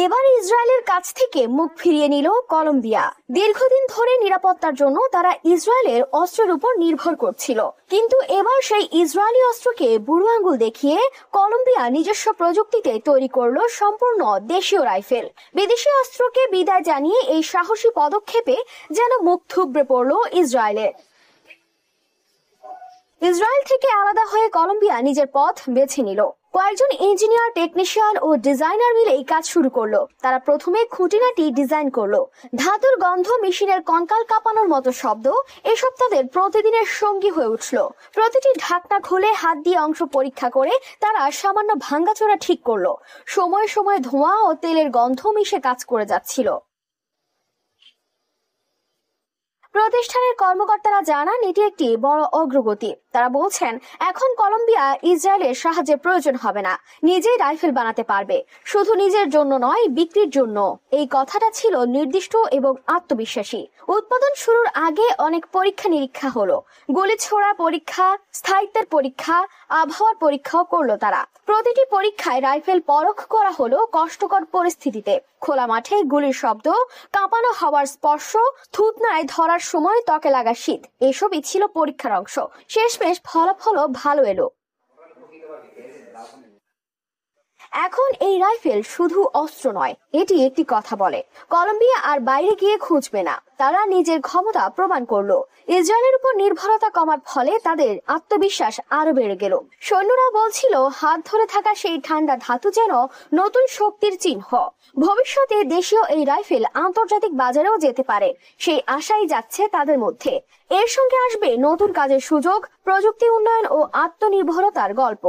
এবার ইসরায়েলের কাছ থেকে মুখ ফিরিয়ে নিল কলম্বিয়া। দীর্ঘদিন ধরে নিরাপত্তার জন্য তারা ইসরায়েলের অস্ত্রের উপর নির্ভর করছিল, কিন্তু এবার সেই ইসরায়েলি অস্ত্রকে বুড়ো আঙ্গুল দেখিয়ে কলম্বিয়া নিজস্ব প্রযুক্তিতে তৈরি করলো সম্পূর্ণ দেশীয় রাইফেল। বিদেশি অস্ত্রকে বিদায় জানিয়ে এই সাহসী পদক্ষেপে যেন মুখ থুবড়ে পড়ল ইসরায়েলের। ইসরায়েল থেকে আলাদা হয়ে কলম্বিয়া নিজের পথ বেছে নিল। কয়েকজন ইঞ্জিনিয়ার, টেকনিশিয়ান ও ডিজাইনার মিলে এই কাজ শুরু করলো। তারা প্রথমে খুঁটিনাটি ডিজাইন করলো। ধাতুর গন্ধ, মেশিনের কঙ্কাল কাঁপানোর মতো শব্দ, এসব তাদের প্রতিদিনের সঙ্গী হয়ে উঠল। প্রতিটি ঢাকনা খুলে হাত দিয়ে অংশ পরীক্ষা করে তারা সামান্য ভাঙ্গাচোরা ঠিক করলো। সময়ে সময়ে ধোঁয়া ও তেলের গন্ধ মিশে কাজ করে যাচ্ছিল। প্রতিষ্ঠানের কর্মকর্তারা জানান এটি একটি বড় অগ্রগতি। তারা বলছেন এখন কলম্বিয়া ইসরায়েলের সাহায্যের প্রয়োজন হবে না, নিজেই রাইফেল বানাতে পারবে। শুধু নিজের জন্য নয়, বিক্রির জন্য। এই কথাটা ছিল নির্দিষ্ট এবং আত্মবিশ্বাসী। উৎপাদন শুরুর আগে অনেক পরীক্ষা নিরীক্ষা হলো। গুলি ছোড়া পরীক্ষা, স্থায়িত্বের পরীক্ষা, আবহাওয়ার পরীক্ষাও করলো তারা। প্রতিটি পরীক্ষায় রাইফেল পরখ করা হলো কষ্টকর পরিস্থিতিতে। খোলা মাঠে গুলির শব্দ, কাঁপানো হওয়ার স্পর্শ, থুতনায় ধরার সময় ত্বকে লাগা শীত, এসবই ছিল পরীক্ষার অংশ। শেষমেশ ফলাফলও ভালো এলো। এখন এই রাইফেল শুধু অস্ত্র নয়, এটি একটি কথা বলে। কলম্বিয়া আর বাইরে গিয়ে খুঁজবে না, তারা নিজের ক্ষমতা প্রমাণ করলো। ইসরায়েলের উপর নির্ভরতা কমার ফলে তাদের আত্মবিশ্বাস আরো বেড়ে গেল। সৈন্যরা বলছিল হাত ধরে থাকা সেই ঠান্ডা ধাতু যেন নতুন শক্তির চিহ্ন। ভবিষ্যতে দেশীয় এই রাইফেল আন্তর্জাতিক বাজারেও যেতে পারে, সেই আশাই যাচ্ছে তাদের মধ্যে। এর সঙ্গে আসবে নতুন কাজের সুযোগ, প্রযুক্তি উন্নয়ন ও আত্মনির্ভরতার গল্প।